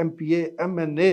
MPA MNA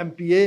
MPA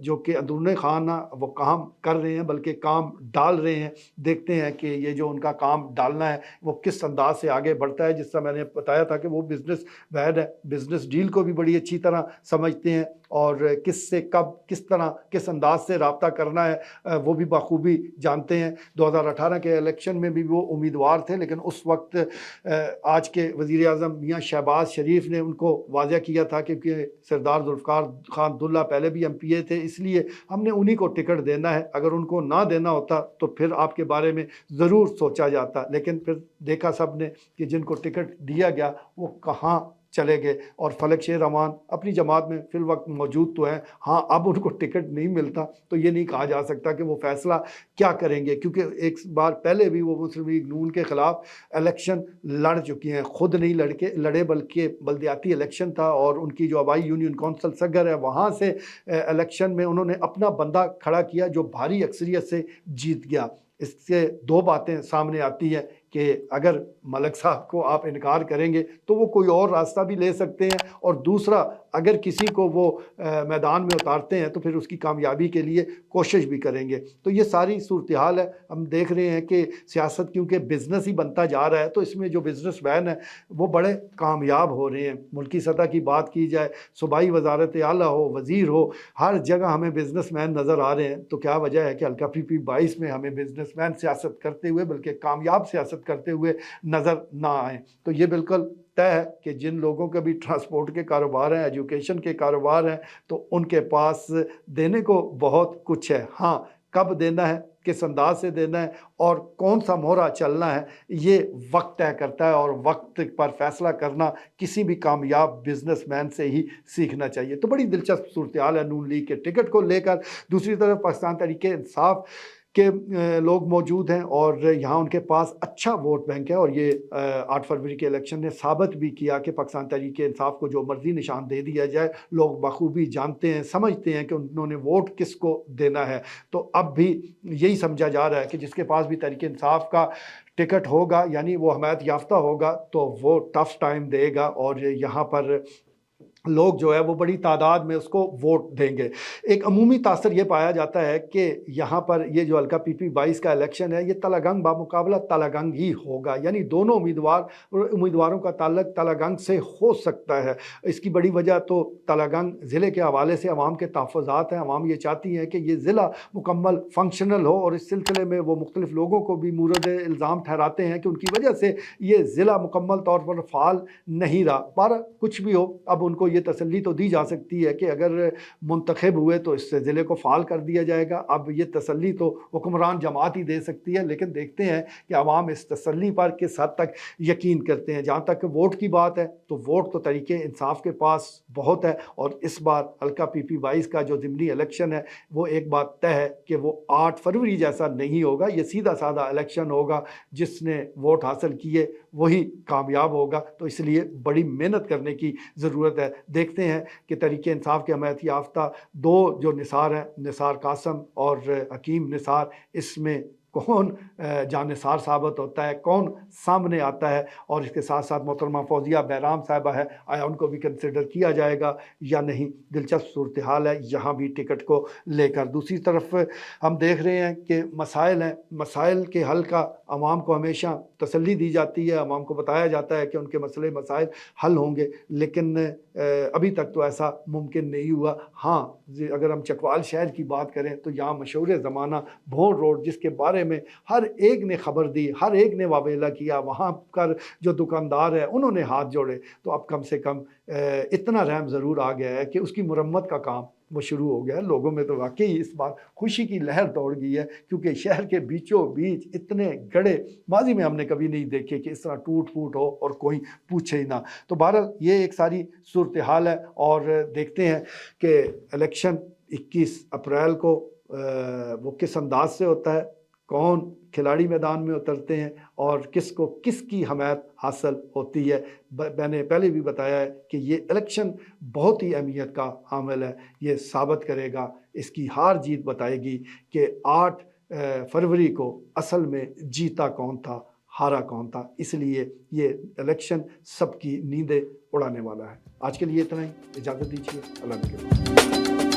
جو کہ اندرون خانہ وہ کام کر رہے ہیں بلکہ کام ڈال رہے ہیں. دیکھتے ہیں کہ یہ جو ان کا کام ڈالنا ہے وہ کس انداز سے آگے بڑھتا ہے. جس طرح میں نے بتایا تھا کہ وہ بزنس مین ہے, بزنس ڈیل کو بھی بڑی اچھی طرح سمجھتے ہیں اور کس سے کب کس طرح کس انداز سے رابطہ کرنا ہے وہ بھی بخوبی جانتے ہیں. 2018 کے الیکشن میں بھی وہ امیدوار تھے, لیکن اس وقت آج کے وزیر اعظم میاں شہباز شریف نے ان کو واضح کیا تھا کہ سردار ذوالفقار خان عبداللہ پہلے بھی MP تھے, اس لیے ہم نے انہی کو ٹکٹ دینا ہے. اگر ان کو نہ دینا ہوتا تو پھر آپ کے بارے میں ضرور سوچا جاتا, لیکن پھر دیکھا سب نے کہ جن کو ٹکٹ دیا گیا وہ کہاں چلے گئے. اور فلک شیر امان اپنی جماعت میں فی الوقت موجود تو ہیں, ہاں اب ان کو ٹکٹ نہیں ملتا تو یہ نہیں کہا جا سکتا کہ وہ فیصلہ کیا کریں گے, کیونکہ ایک بار پہلے بھی وہ مسلم لیگ نون کے خلاف الیکشن لڑ چکی ہیں. خود نہیں لڑے بلکہ بلدیاتی الیکشن تھا اور ان کی جو آبائی یونین کونسل سگر ہے وہاں سے الیکشن میں انہوں نے اپنا بندہ کھڑا کیا جو بھاری اکثریت سے جیت گیا. اس سے دو باتیں سامنے آتی ہیں کہ اگر ملک صاحب کو آپ انکار کریں گے تو وہ کوئی اور راستہ بھی لے سکتے ہیں, اور دوسرا اگر کسی کو وہ میدان میں اتارتے ہیں تو پھر اس کی کامیابی کے لیے کوشش بھی کریں گے. تو یہ ساری صورتحال ہے. ہم دیکھ رہے ہیں کہ سیاست کیونکہ بزنس ہی بنتا جا رہا ہے تو اس میں جو بزنس مین ہیں وہ بڑے کامیاب ہو رہے ہیں. ملکی سطح کی بات کی جائے, صوبائی وزارت اعلیٰ ہو, وزیر ہو, ہر جگہ ہمیں بزنس مین نظر آ رہے ہیں. تو کیا وجہ ہے کہ حلقہ PP 22 میں ہمیں بزنس مین سیاست کرتے ہوئے بلکہ کامیاب سیاست کرتے ہوئے نظر نہ آئیں. تو یہ بالکل طے ہے کہ جن لوگوں کے بھی ٹرانسپورٹ کے کاروبار ہیں, ایجوکیشن کے کاروبار ہیں, تو ان کے پاس دینے کو بہت کچھ ہے. ہاں کب دینا ہے, کس انداز سے دینا ہے اور کون سا مہرہ چلنا ہے یہ وقت طے کرتا ہے, اور وقت پر فیصلہ کرنا کسی بھی کامیاب بزنس مین سے ہی سیکھنا چاہیے. تو بڑی دلچسپ صورتحال ہے نون لیگ کے ٹکٹ کو لے کر. دوسری طرف پاکستان تحریک انصاف کے لوگ موجود ہیں اور یہاں ان کے پاس اچھا ووٹ بینک ہے, اور یہ 8 فروری کے الیکشن نے ثابت بھی کیا کہ پاکستان تحریک انصاف کو جو مرضی نشان دے دیا جائے لوگ بخوبی جانتے ہیں, سمجھتے ہیں کہ انہوں نے ووٹ کس کو دینا ہے. تو اب بھی یہی سمجھا جا رہا ہے کہ جس کے پاس بھی تحریک انصاف کا ٹکٹ ہوگا یعنی وہ حمایت یافتہ ہوگا تو وہ ٹف ٹائم دے گا, اور یہاں پر لوگ جو ہے وہ بڑی تعداد میں اس کو ووٹ دیں گے. ایک عمومی تاثر یہ پایا جاتا ہے کہ یہاں پر یہ جو حلقہ PP 22 کا الیکشن ہے یہ تلہ گنگ بامقابلہ تلہ گنگ ہی ہوگا, یعنی دونوں امیدواروں کا تعلق تلہ گنگ سے ہو سکتا ہے. اس کی بڑی وجہ تو تلہ گنگ ضلع کے حوالے سے عوام کے تحفظات ہیں. عوام یہ چاہتی ہیں کہ یہ ضلع مکمل فنکشنل ہو, اور اس سلسلے میں وہ مختلف لوگوں کو بھی مورد الزام ٹھہراتے ہیں کہ ان کی وجہ سے یہ ضلع مکمل طور پر فعال نہیں رہا. بہرحال کچھ بھی ہو, اب ان کو یہ تسلی تو دی جا سکتی ہے کہ اگر منتخب ہوئے تو اس سے ضلع کو فعال کر دیا جائے گا. اب یہ تسلی تو حکمران جماعت ہی دے سکتی ہے, لیکن دیکھتے ہیں کہ عوام اس تسلی پر کس حد تک یقین کرتے ہیں. جہاں تک ووٹ کی بات ہے تو ووٹ تو تحریک انصاف کے پاس بہت ہے, اور اس بار حلقہ PP 22 کا جو ضمنی الیکشن ہے وہ ایک بات طے ہے کہ وہ 8 فروری جیسا نہیں ہوگا. یہ سیدھا سادہ الیکشن ہوگا, جس نے ووٹ حاصل کیے وہی کامیاب ہوگا. تو اس لیے بڑی محنت کرنے کی ضرورت ہے. دیکھتے ہیں کہ تحریک انصاف کے حمایت یافتہ دو جو نثار ہیں, نثار قاسم اور حکیم نثار, اس میں کون جانثار ثابت ہوتا ہے, کون سامنے آتا ہے. اور اس کے ساتھ ساتھ محترمہ فوزیہ بہرام صاحبہ ہے, آیا ان کو بھی کنسیڈر کیا جائے گا یا نہیں. دلچسپ صورتحال ہے یہاں بھی ٹکٹ کو لے کر. دوسری طرف ہم دیکھ رہے ہیں کہ مسائل ہیں, مسائل کے حل کا عوام کو ہمیشہ تسلی دی جاتی ہے, عوام کو بتایا جاتا ہے کہ ان کے مسئلے مسائل حل ہوں گے, لیکن ابھی تک تو ایسا ممکن نہیں ہوا. ہاں اگر ہم چکوال شہر کی بات کریں تو یہاں مشہور زمانہ بھون روڈ, جس کے بارے میں ہر ایک نے خبر دی, ہر ایک نے واویلا کیا, وہاں پر جو دکاندار ہیں انہوں نے ہاتھ جوڑے, تو اب کم سے کم اتنا رحم ضرور آ گیا ہے کہ اس کی مرمت کا کام وہ شروع ہو گیا ہے. لوگوں میں تو واقعی اس بار خوشی کی لہر دوڑ گئی ہے, کیونکہ شہر کے بیچوں بیچ اتنے گڑھے ماضی میں ہم نے کبھی نہیں دیکھے کہ اس طرح ٹوٹ پھوٹ ہو اور کوئی پوچھے ہی نہ. تو بہرحال یہ ایک ساری صورتحال ہے, اور دیکھتے ہیں کہ الیکشن 21 اپریل کو وہ کس انداز سے ہوتا ہے, کون کھلاڑی میدان میں اترتے ہیں اور کس کو کس کی حمایت حاصل ہوتی ہے. میں نے پہلے بھی بتایا ہے کہ یہ الیکشن بہت ہی اہمیت کا عامل ہے. یہ ثابت کرے گا, اس کی ہار جیت بتائے گی کہ 8 فروری کو اصل میں جیتا کون تھا, ہارا کون تھا. اس لیے یہ الیکشن سب کی نیندیں اڑانے والا ہے. آج کے لیے اتنا ہی, اجازت دیجیے. اللہ حافظ.